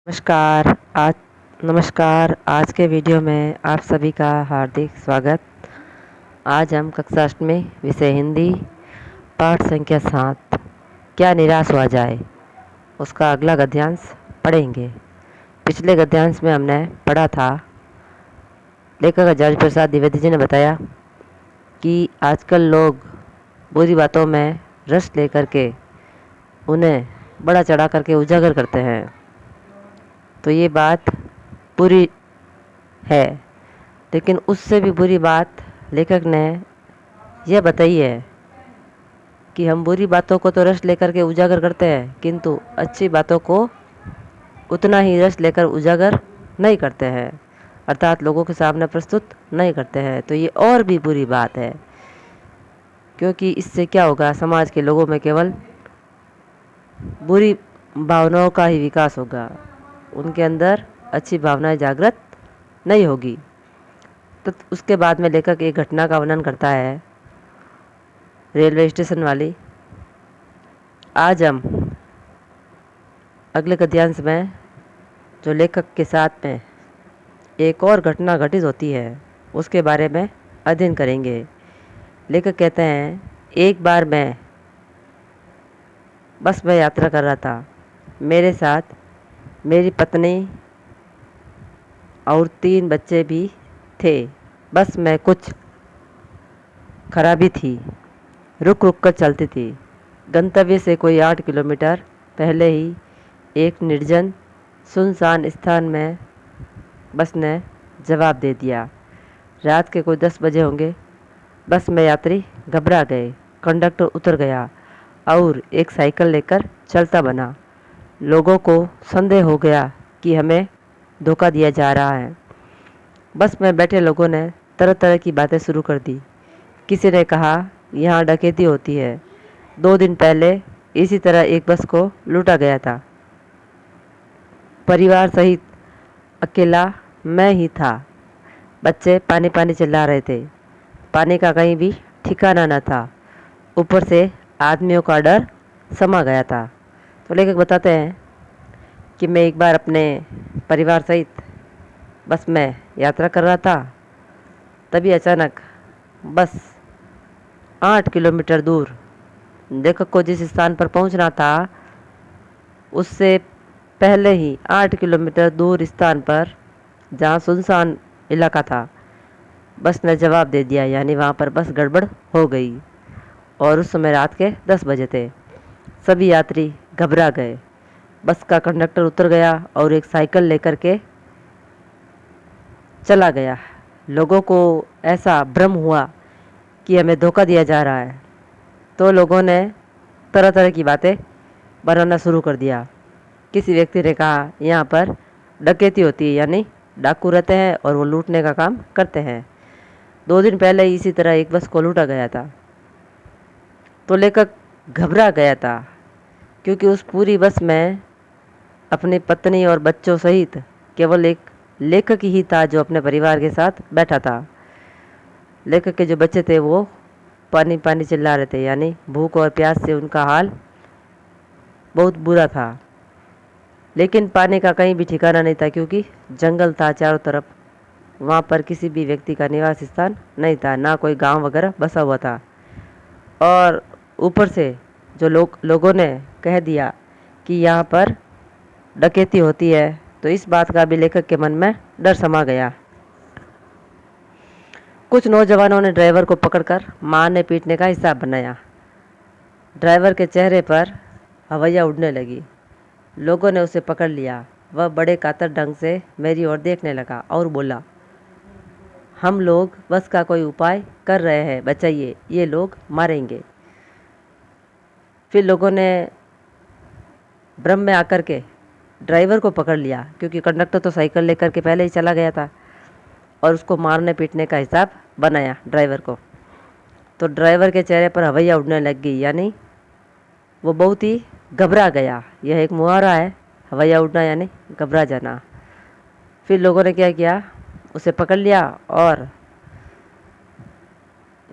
आज के वीडियो में आप सभी का हार्दिक स्वागत। आज हम कक्षा अष्टमी विषय हिंदी पाठ संख्या 7 क्या निराश हुआ जाए उसका अगला गद्यांश पढ़ेंगे। पिछले गद्यांश में हमने पढ़ा था, लेखक आचार्य प्रसाद द्विवेदी जी ने बताया कि आजकल लोग बुरी बातों में रस लेकर के उन्हें बड़ा चढ़ा करके उजागर करते हैं। तो ये बात बुरी है, लेकिन उससे भी बुरी बात लेखक ने यह बताई है कि हम बुरी बातों को तो रस लेकर के उजागर करते हैं, किंतु अच्छी बातों को उतना ही रस लेकर उजागर नहीं करते हैं, अर्थात लोगों के सामने प्रस्तुत नहीं करते हैं। तो ये और भी बुरी बात है, क्योंकि इससे क्या होगा, समाज के लोगों में केवल बुरी भावनाओं का ही विकास होगा, उनके अंदर अच्छी भावनाएं जागृत नहीं होगी। तो उसके बाद में लेखक एक घटना का वर्णन करता है, रेलवे स्टेशन वाली। आज हम अगले गद्यांश में जो लेखक के साथ में एक और घटना घटित होती है उसके बारे में अध्ययन करेंगे। लेखक कहते हैं, एक बार मैं बस में यात्रा कर रहा था। मेरे साथ मेरी पत्नी और 3 बच्चे भी थे। बस में कुछ खराबी थी, रुक रुक कर चलती थी। गंतव्य से कोई 8 किलोमीटर पहले ही एक निर्जन सुनसान स्थान में बस ने जवाब दे दिया। रात के कोई 10 बजे होंगे। बस में यात्री घबरा गए। कंडक्टर उतर गया और एक साइकिल लेकर चलता बना। लोगों को संदेह हो गया कि हमें धोखा दिया जा रहा है। बस में बैठे लोगों ने तरह तरह की बातें शुरू कर दी। किसी ने कहा, यहाँ डकैती होती है। 2 दिन पहले इसी तरह एक बस को लूटा गया था। परिवार सहित अकेला मैं ही था। बच्चे पानी पानी चिल्ला रहे थे। पानी का कहीं भी ठिकाना न था। ऊपर से आदमियों का डर समा गया था। तो लेखक बताते हैं कि मैं एक बार अपने परिवार सहित बस में यात्रा कर रहा था। तभी अचानक बस 8 किलोमीटर दूर, लेखक को जिस स्थान पर पहुंचना था उससे पहले ही 8 किलोमीटर दूर स्थान पर, जहां सुनसान इलाका था, बस ने जवाब दे दिया। यानी वहां पर बस गड़बड़ हो गई और उस समय रात के 10 बजे थे। सभी यात्री घबरा गए। बस का कंडक्टर उतर गया और एक साइकिल लेकर के चला गया। लोगों को ऐसा भ्रम हुआ कि हमें धोखा दिया जा रहा है। तो लोगों ने तरह तरह की बातें बनाना शुरू कर दिया। किसी व्यक्ति ने कहा, यहाँ पर डकैती होती है, यानी डाकू रहते हैं और वो लूटने का काम करते हैं। 2 दिन पहले इसी तरह एक बस को लूटा गया था। तो लेखक घबरा गया था, क्योंकि उस पूरी बस में अपनी पत्नी और बच्चों सहित केवल एक लेखक ही था जो अपने परिवार के साथ बैठा था। लेखक के जो बच्चे थे वो पानी पानी चिल्ला रहे थे, यानी भूख और प्यास से उनका हाल बहुत बुरा था। लेकिन पानी का कहीं भी ठिकाना नहीं था, क्योंकि जंगल था चारों तरफ। वहाँ पर किसी भी व्यक्ति का निवास स्थान नहीं था, ना कोई गांव वगैरह बसा हुआ था। और ऊपर से जो लोगों ने कह दिया कि यहाँ पर डकैती होती है, तो इस बात का भी लेखक के मन में डर समा गया। कुछ नौजवानों ने ड्राइवर को पकड़कर मारने पीटने का हिसाब बनाया। ड्राइवर के चेहरे पर हवैया उड़ने लगी। लोगों ने उसे पकड़ लिया। वह बड़े कातर ढंग से मेरी ओर देखने लगा और बोला, हम लोग बस का कोई उपाय कर रहे हैं, बचाइए, ये लोग मारेंगे। फिर लोगों ने भ्रम में आकर के ड्राइवर को पकड़ लिया, क्योंकि कंडक्टर तो साइकिल लेकर के पहले ही चला गया था, और उसको मारने पीटने का हिसाब बनाया ड्राइवर को। तो ड्राइवर के चेहरे पर हवैया उड़ने लग गई, यानी वो बहुत ही घबरा गया। यह एक मुहावरा है, हवैया उड़ना यानी घबरा जाना। फिर लोगों ने क्या किया, उसे पकड़ लिया और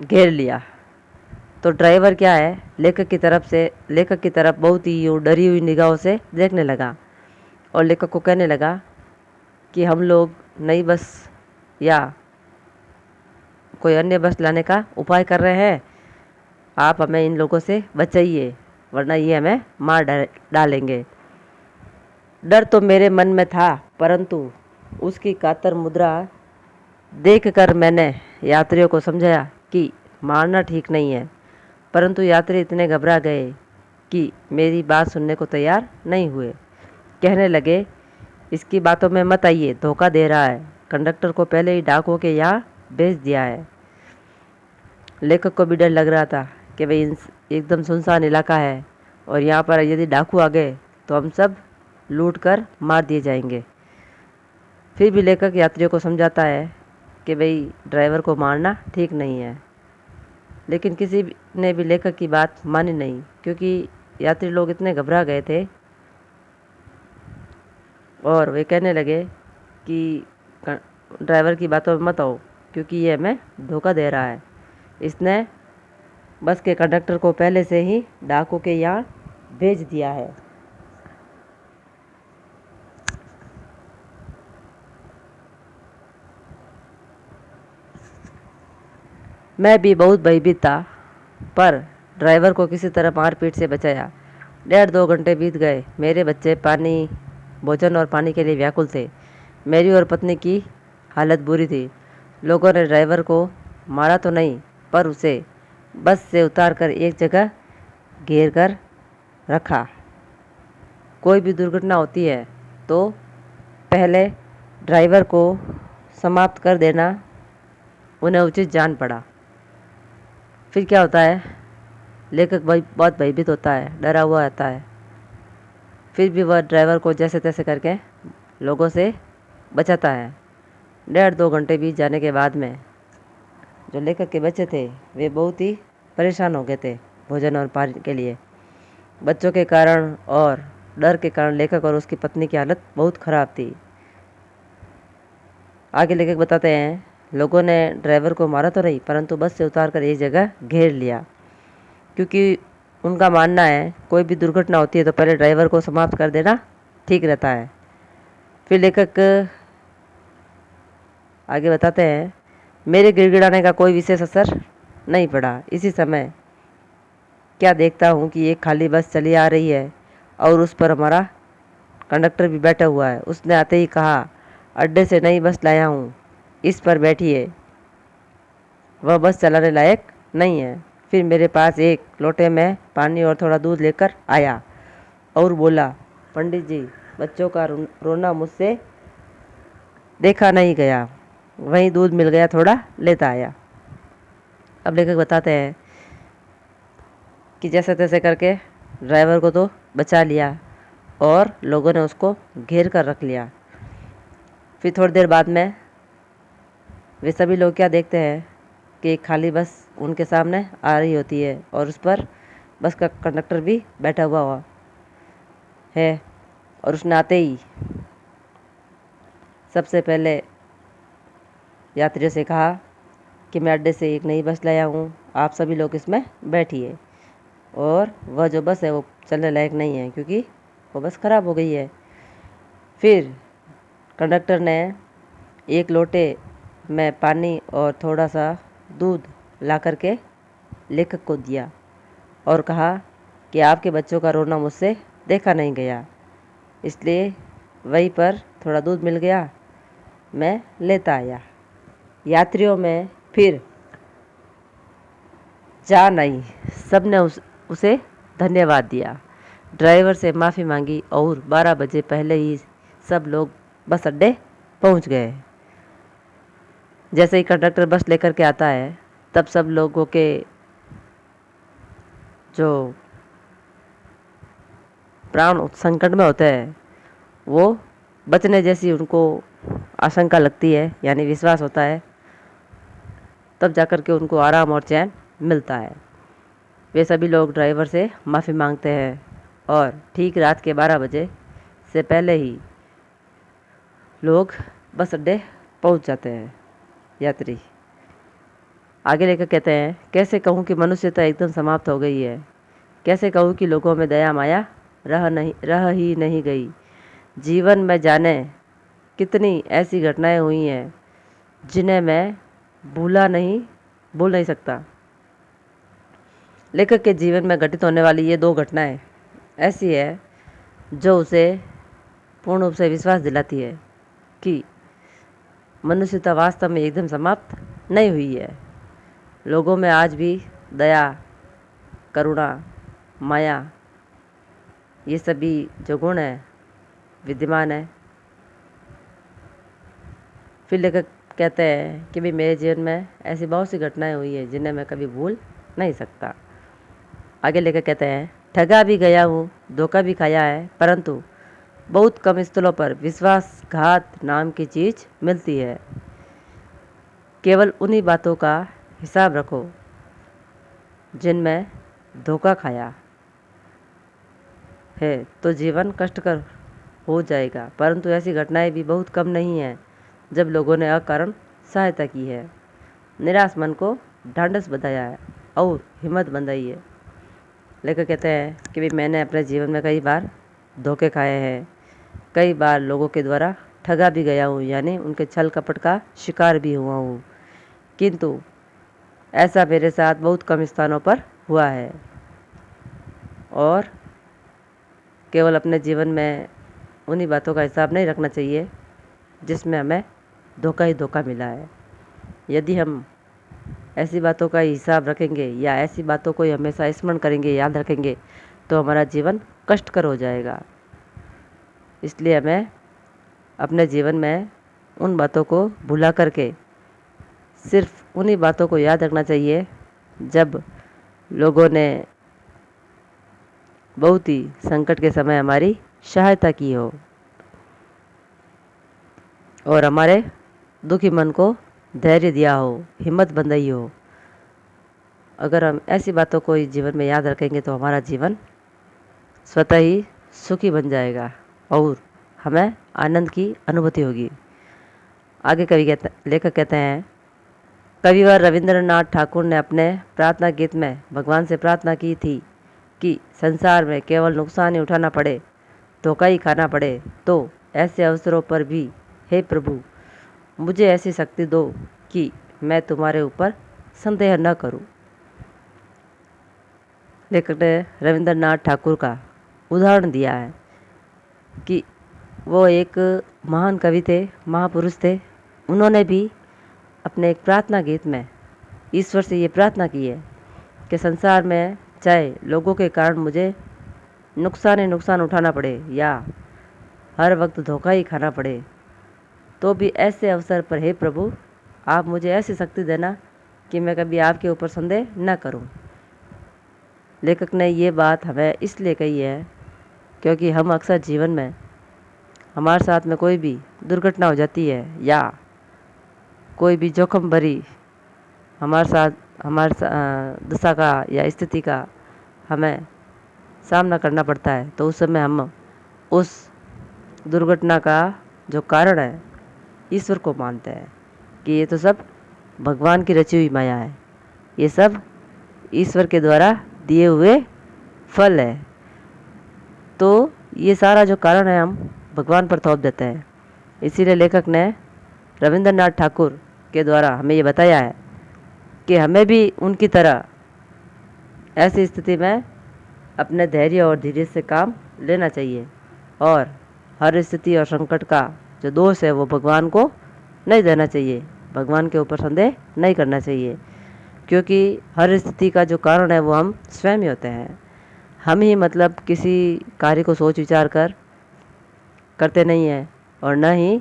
घेर लिया। तो ड्राइवर क्या है, लेखक की तरफ बहुत ही यूँ डरी हुई निगाहों से देखने लगा। और लेखक को कहने लगा कि हम लोग नई बस या कोई अन्य बस लाने का उपाय कर रहे हैं, आप हमें इन लोगों से बचाइए वरना ये हमें मार डालेंगे। डर तो मेरे मन में था, परंतु उसकी कातर मुद्रा देखकर मैंने यात्रियों को समझाया कि मारना ठीक नहीं है। परंतु यात्री इतने घबरा गए कि मेरी बात सुनने को तैयार नहीं हुए। कहने लगे, इसकी बातों में मत आइए, धोखा दे रहा है। कंडक्टर को पहले ही डाकुओं के यहाँ भेज दिया है। लेखक को भी डर लग रहा था कि भाई एकदम सुनसान इलाका है और यहाँ पर यदि डाकू आ गए तो हम सब लूट कर मार दिए जाएंगे। फिर भी लेखक यात्रियों को समझाता है कि भाई ड्राइवर को मारना ठीक नहीं है, लेकिन किसी ने भी लेखक की बात मानी नहीं, क्योंकि यात्री लोग इतने घबरा गए थे और वे कहने लगे कि ड्राइवर की बातों में मत आओ, क्योंकि ये हमें धोखा दे रहा है। इसने बस के कंडक्टर को पहले से ही डाकू के यहाँ भेज दिया है। मैं भी बहुत भयभीत था, पर ड्राइवर को किसी तरह मारपीट से बचाया। 1.5-2 घंटे बीत गए। मेरे बच्चे पानी, भोजन और पानी के लिए व्याकुल थे। मेरी और पत्नी की हालत बुरी थी। लोगों ने ड्राइवर को मारा तो नहीं, पर उसे बस से उतारकर एक जगह घेर कर रखा। कोई भी दुर्घटना होती है तो पहले ड्राइवर को समाप्त कर देना उन्हें उचित जान पड़ा। फिर क्या होता है, लेखक बहुत भयभीत होता है, डरा हुआ रहता है। फिर भी वह ड्राइवर को जैसे तैसे करके लोगों से बचाता है। 1.5-2 घंटे बीत जाने के बाद में जो लेखक के बच्चे थे वे बहुत ही परेशान हो गए थे भोजन और पानी के लिए। बच्चों के कारण और डर के कारण लेखक और उसकी पत्नी की हालत बहुत ख़राब थी। आगे लेखक बताते हैं, लोगों ने ड्राइवर को मारा तो नहीं, परंतु बस से उतार कर एक जगह घेर लिया, क्योंकि उनका मानना है कोई भी दुर्घटना होती है तो पहले ड्राइवर को समाप्त कर देना ठीक रहता है। फिर लेखक आगे बताते हैं, मेरे गिड़गिड़ाने का कोई विशेष असर नहीं पड़ा। इसी समय क्या देखता हूँ कि एक खाली बस चली आ रही है और उस पर हमारा कंडक्टर भी बैठा हुआ है। उसने आते ही कहा, अड्डे से नई बस लाया हूँ, इस पर बैठिए। वह बस चलाने लायक नहीं है। फिर मेरे पास एक लोटे में पानी और थोड़ा दूध लेकर आया और बोला, पंडित जी, बच्चों का रोना मुझसे देखा नहीं गया, वहीं दूध मिल गया, थोड़ा लेता आया। अब लेखक बताते हैं कि जैसे तैसे करके ड्राइवर को तो बचा लिया और लोगों ने उसको घेर कर रख लिया। फिर थोड़ी देर बाद में वे सभी लोग क्या देखते हैं कि एक खाली बस उनके सामने आ रही होती है और उस पर बस का कंडक्टर भी बैठा हुआ है। और उसने आते ही सबसे पहले यात्रियों से कहा कि मैं अड्डे से एक नई बस लाया हूँ, आप सभी लोग इसमें बैठिए। और वह जो बस है वो चलने लायक नहीं है, क्योंकि वो बस ख़राब हो गई है। फिर कंडक्टर ने एक लोटे में पानी और थोड़ा सा दूध ला करके लेखक को दिया और कहा कि आपके बच्चों का रोना मुझसे देखा नहीं गया, इसलिए वहीं पर थोड़ा दूध मिल गया, मैं लेता आया। यात्रियों में फिर जान आई। सब ने उसे धन्यवाद दिया, ड्राइवर से माफ़ी मांगी और 12 बजे पहले ही सब लोग बस अड्डे पहुंच गए। जैसे ही कंडक्टर बस लेकर के आता है, तब सब लोगों के जो प्राण संकट में होते हैं वो बचने जैसी उनको आशंका लगती है, यानी विश्वास होता है, तब जाकर के उनको आराम और चैन मिलता है। वे सभी लोग ड्राइवर से माफ़ी मांगते हैं और ठीक रात के 12 बजे से पहले ही लोग बस अड्डे पहुंच जाते हैं यात्री। आगे लेकर कहते हैं, कैसे कहूँ कि मनुष्यता एकदम समाप्त हो गई है, कैसे कहूँ कि लोगों में दया माया रह ही नहीं गई। जीवन में जाने कितनी ऐसी घटनाएं हुई हैं जिन्हें मैं भूल नहीं सकता। लेखक के जीवन में घटित होने वाली ये 2 घटनाएं ऐसी है जो उसे पूर्ण रूप से विश्वास दिलाती है कि मनुष्यता वास्तव में एकदम समाप्त नहीं हुई है। लोगों में आज भी दया, करुणा, माया, ये सभी जो गुण हैं विद्यमान है। फिर लेखक कहते हैं कि भी मेरे जीवन में ऐसी बहुत सी घटनाएं हुई है जिन्हें मैं कभी भूल नहीं सकता। आगे लेखक कहते हैं, ठगा भी गया हूँ, धोखा भी खाया है, परंतु बहुत कम स्थलों पर विश्वासघात नाम की चीज़ मिलती है। केवल उन्हीं बातों का हिसाब रखो जिनमें धोखा खाया है तो जीवन कष्टकर हो जाएगा, परंतु ऐसी घटनाएं भी बहुत कम नहीं हैं जब लोगों ने अकारण सहायता की है, निराश मन को ढांढस बंधाया है और हिम्मत बंधाई है। लेखक कहते हैं कि भी मैंने अपने जीवन में कई बार धोखे खाए हैं, कई बार लोगों के द्वारा ठगा भी गया हूँ, यानी उनके छल कपट का शिकार भी हुआ हूँ, किंतु ऐसा मेरे साथ बहुत कम स्थानों पर हुआ है। और केवल अपने जीवन में उन्हीं बातों का हिसाब नहीं रखना चाहिए जिसमें हमें धोखा ही धोखा मिला है। यदि हम ऐसी बातों का हिसाब रखेंगे या ऐसी बातों को हमेशा स्मरण करेंगे, याद रखेंगे, तो हमारा जीवन कष्टकर हो जाएगा। इसलिए हमें अपने जीवन में उन बातों को भुला करके सिर्फ उन्हीं बातों को याद रखना चाहिए जब लोगों ने बहुत ही संकट के समय हमारी सहायता की हो और हमारे दुखी मन को धैर्य दिया हो, हिम्मत बंधाई हो। अगर हम ऐसी बातों को जीवन में याद रखेंगे तो हमारा जीवन स्वतः ही सुखी बन जाएगा और हमें आनंद की अनुभूति होगी। आगे लेखक कहते हैं, कविवर रविंद्रनाथ ठाकुर ने अपने प्रार्थना गीत में भगवान से प्रार्थना की थी कि संसार में केवल नुकसान ही उठाना पड़े, धोखा ही खाना पड़े, तो ऐसे अवसरों पर भी हे प्रभु मुझे ऐसी शक्ति दो कि मैं तुम्हारे ऊपर संदेह न करूं। लेखक ने रविंद्रनाथ ठाकुर का उदाहरण दिया है कि वो एक महान कवि थे, महापुरुष थे। उन्होंने भी अपने एक प्रार्थना गीत में ईश्वर से ये प्रार्थना की है कि संसार में चाहे लोगों के कारण मुझे नुकसान ही नुकसान उठाना पड़े या हर वक्त धोखा ही खाना पड़े, तो भी ऐसे अवसर पर हे प्रभु आप मुझे ऐसी शक्ति देना कि मैं कभी आपके ऊपर संदेह न करूं। लेखक ने ये बात हमें इसलिए कही है क्योंकि हम अक्सर जीवन में हमारे साथ में कोई भी दुर्घटना हो जाती है या कोई भी जोखिम भरी हमारे दशा का या स्थिति का हमें सामना करना पड़ता है, तो उस समय हम उस दुर्घटना का जो कारण है ईश्वर को मानते हैं कि ये तो सब भगवान की रची हुई माया है, ये सब ईश्वर के द्वारा दिए हुए फल है। तो ये सारा जो कारण है हम भगवान पर थोप देते हैं। इसीलिए लेखक ने रविंद्रनाथ ठाकुर के द्वारा हमें ये बताया है कि हमें भी उनकी तरह ऐसी स्थिति में अपने धैर्य और धीरज से काम लेना चाहिए और हर स्थिति और संकट का जो दोष है वो भगवान को नहीं देना चाहिए, भगवान के ऊपर संदेह नहीं करना चाहिए, क्योंकि हर स्थिति का जो कारण है वो हम स्वयं ही होते हैं। हम ही मतलब किसी कार्य को सोच विचार कर करते नहीं हैं और न ही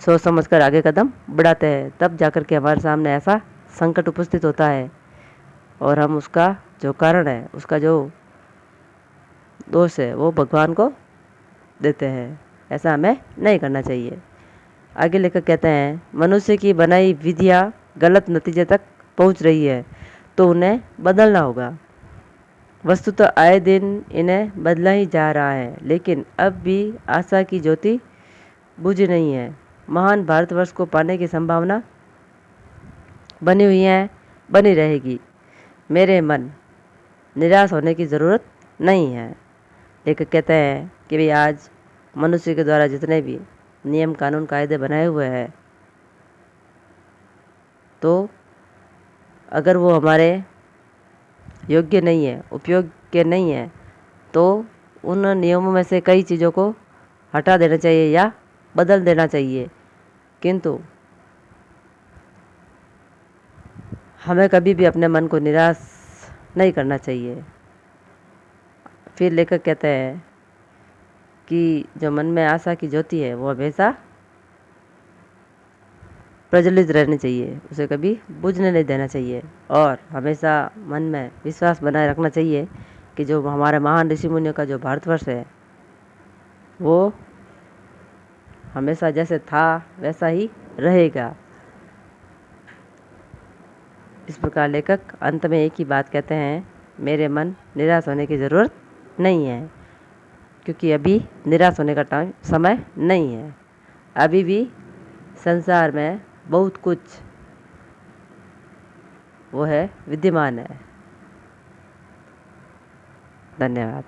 सोच समझ कर आगे कदम बढ़ाते हैं, तब जाकर के हमारे सामने ऐसा संकट उपस्थित होता है और हम उसका जो कारण है, उसका जो दोष है वो भगवान को देते हैं। ऐसा हमें नहीं करना चाहिए। आगे लेकर कहते हैं, मनुष्य की बनाई विधियाँ गलत नतीजे तक पहुंच रही है तो उन्हें बदलना होगा। वस्तुतः आए दिन इन्हें बदला ही जा रहा है, लेकिन अब भी आशा की ज्योति बुझी नहीं है। महान भारतवर्ष को पाने की संभावना बनी हुई है, बनी रहेगी। मेरे मन, निराश होने की ज़रूरत नहीं है। लेकिन कहते हैं कि भाई आज मनुष्य के द्वारा जितने भी नियम कानून कायदे बनाए हुए हैं, तो अगर वो हमारे योग्य नहीं है, उपयोग्य नहीं है, तो उन नियमों में से कई चीज़ों को हटा देना चाहिए या बदल देना चाहिए। किंतु हमें कभी भी अपने मन को निराश नहीं करना चाहिए। फिर लेखक कहते हैं कि जो मन में आशा की ज्योति है वो हमेशा प्रज्वलित रहनी चाहिए, उसे कभी बुझने नहीं देना चाहिए, और हमेशा मन में विश्वास बनाए रखना चाहिए कि जो हमारे महान ऋषि मुनियों का जो भारतवर्ष है वो हमेशा जैसे था वैसा ही रहेगा। इस प्रकार लेखक अंत में एक ही बात कहते हैं, मेरे मन निराश होने की ज़रूरत नहीं है, क्योंकि अभी निराश होने का समय नहीं है। अभी भी संसार में बहुत कुछ वो है, विद्यमान है। धन्यवाद।